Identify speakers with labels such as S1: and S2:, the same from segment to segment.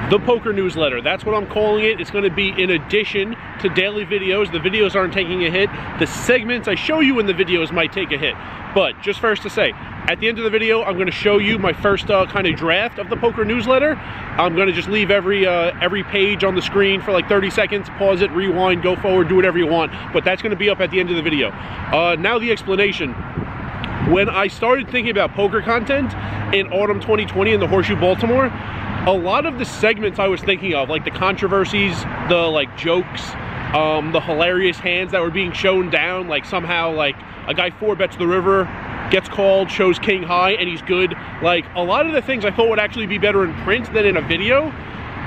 S1: the poker newsletter. That's what I'm calling it. It's going to be in addition to daily videos. The videos aren't taking a hit. The segments I show you in the videos might take a hit. But just first to say, at the end of the video, I'm going to show you my first kind of draft of the poker newsletter. I'm going to just leave every page on the screen for like 30 seconds, pause it, rewind, go forward, do whatever you want. But that's going to be up at the end of the video. Now the explanation. When I started thinking about poker content in autumn 2020 in the Horseshoe Baltimore, a lot of the segments I was thinking of, like the controversies, the like jokes, the hilarious hands that were being shown down, like somehow like a guy 4-bets the river, gets called, shows king high, and he's good. Like a lot of the things I thought would actually be better in print than in a video,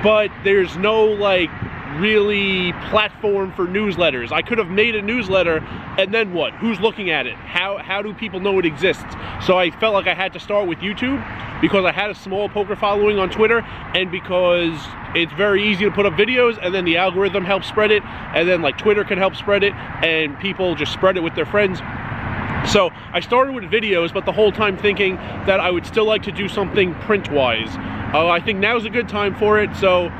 S1: but there's no like really platform for newsletters. I could have made a newsletter and then what? Who's looking at it? How do people know it exists? So I felt like I had to start with YouTube because I had a small poker following on Twitter and because it's very easy to put up videos and then the algorithm helps spread it and then like Twitter can help spread it and people just spread it with their friends. So I started with videos, but the whole time thinking that I would still like to do something print-wise. I think now's a good time for it. So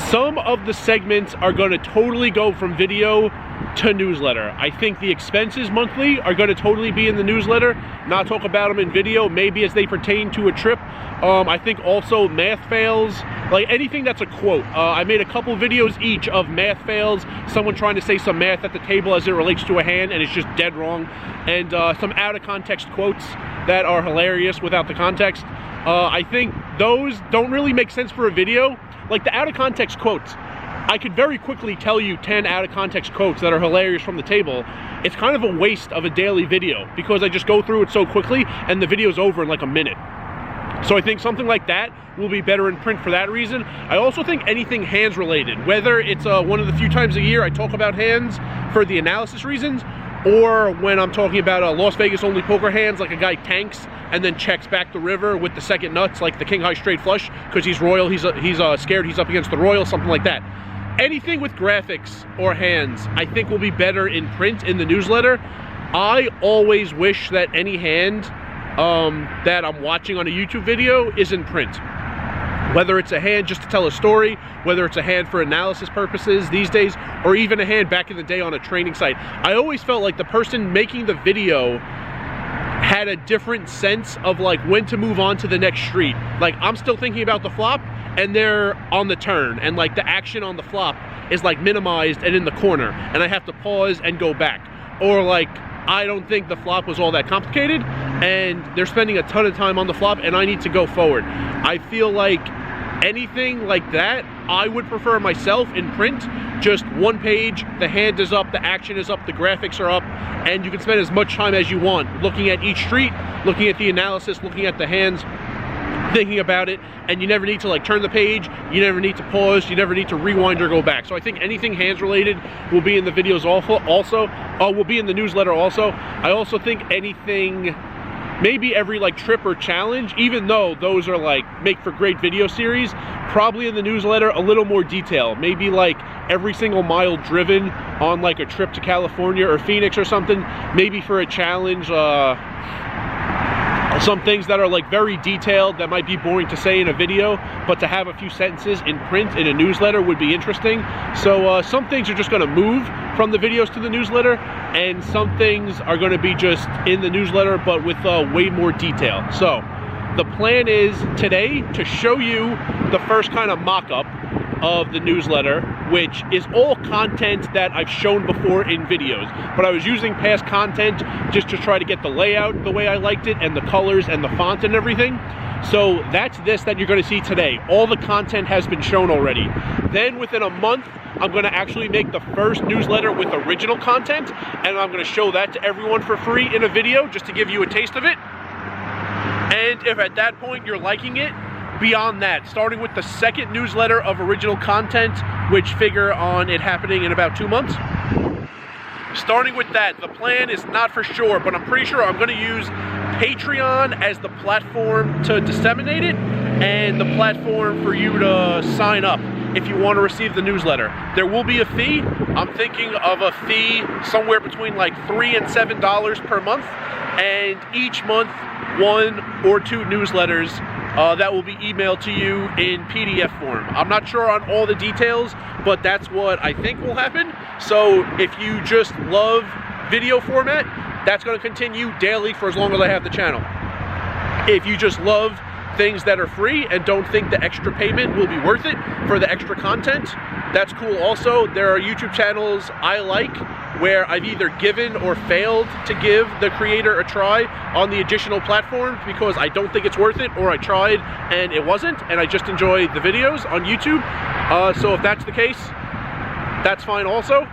S1: some of the segments are going to totally go from video to newsletter. I think the expenses monthly are going to totally be in the newsletter, not talk about them in video, maybe as they pertain to a trip. I think also math fails, like anything that's a quote. I made a couple videos each of math fails, someone trying to say some math at the table as it relates to a hand and it's just dead wrong, and some out of context quotes that are hilarious without the context. I think those don't really make sense for a video. Like the out of context quotes, I could very quickly tell you 10 out of context quotes that are hilarious from the table. It's kind of a waste of a daily video because I just go through it so quickly and the video's over in like a minute. So I think something like that will be better in print for that reason. I also think anything hands related, whether it's one of the few times a year I talk about hands for the analysis reasons, or when I'm talking about Las Vegas only poker hands, like a guy tanks and then checks back the river with the second nuts, like the king high straight flush, because he's royal, he's scared he's up against the royal, something like that. Anything with graphics or hands, I think will be better in print in the newsletter. I always wish that any hand that I'm watching on a YouTube video is in print. Whether it's a hand just to tell a story, whether it's a hand for analysis purposes these days, or even a hand back in the day on a training site. I always felt like the person making the video had a different sense of like when to move on to the next street. Like I'm still thinking about the flop and they're on the turn and like the action on the flop is like minimized and in the corner and I have to pause and go back. Or like I don't think the flop was all that complicated and they're spending a ton of time on the flop and I need to go forward. I feel like anything like that, I would prefer myself in print. Just one page, the hand is up, the action is up, the graphics are up, and you can spend as much time as you want looking at each street, looking at the analysis, looking at the hands, thinking about it, and you never need to like turn the page, you never need to pause, you never need to rewind or go back. So I think anything hands related will be in the videos also, will be in the newsletter also. I also think anything, maybe every like trip or challenge, even though those are like make for great video series, probably in the newsletter a little more detail. Maybe like every single mile driven on like a trip to California or Phoenix or something, maybe for a challenge, some things that are like very detailed that might be boring to say in a video, but to have a few sentences in print in a newsletter would be interesting. So some things are just going to move from the videos to the newsletter, and some things are going to be just in the newsletter but with way more detail. So the plan is today to show you the first kind of mock-up of the newsletter, which is all content that I've shown before in videos, but I was using past content just to try to get the layout the way I liked it and the colors and the font and everything. So that's this that you're going to see today. All the content has been shown already. Then within a month, I'm going to actually make the first newsletter with original content, and I'm going to show that to everyone for free in a video just to give you a taste of it. And if at that point you're liking it, beyond that, starting with the second newsletter of original content, which figure on it happening in about 2 months. Starting with that, the plan is not for sure, but I'm pretty sure I'm going to use Patreon as the platform to disseminate it and the platform for you to sign up if you want to receive the newsletter. There will be a fee. I'm thinking of a fee somewhere between like $3 and $7 per month, and each month 1 or 2 newsletters that will be emailed to you in PDF form. I'm not sure on all the details, but that's what I think will happen. So if you just love video format, that's going to continue daily for as long as I have the channel. If you just love things that are free and don't think the extra payment will be worth it for the extra content, that's cool also. There are YouTube channels I like where I've either given or failed to give the creator a try on the additional platforms because I don't think it's worth it, or I tried and it wasn't, and I just enjoy the videos on YouTube. So if that's the case, that's fine also.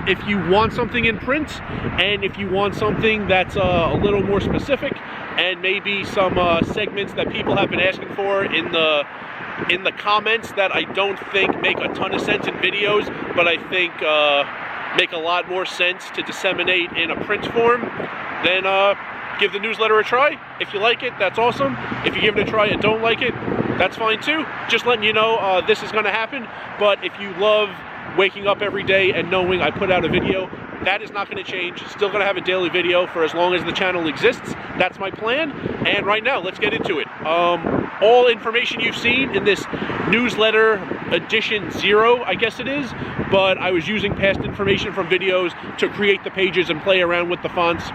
S1: If you want something in print, and if you want something that's a little more specific, and maybe some segments that people have been asking for in the comments that I don't think make a ton of sense in videos, but I think make a lot more sense to disseminate in a print form, then give the newsletter a try. If you like it, that's awesome. If you give it a try and don't like it, that's fine too. Just letting you know this is going to happen. But if you love waking up every day and knowing I put out a video, that is not going to change. Still going to have a daily video for as long as the channel exists. That's my plan. And right now, let's get into it. All information you've seen in this newsletter edition 0, I guess it is, but I was using past information from videos to create the pages and play around with the fonts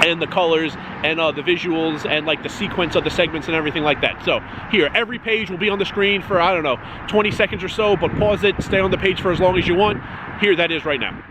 S1: and the colors and the visuals and like the sequence of the segments and everything like that. So here, every page will be on the screen for, I don't know, 20 seconds or so, but pause it, stay on the page for as long as you want. Here that is right now.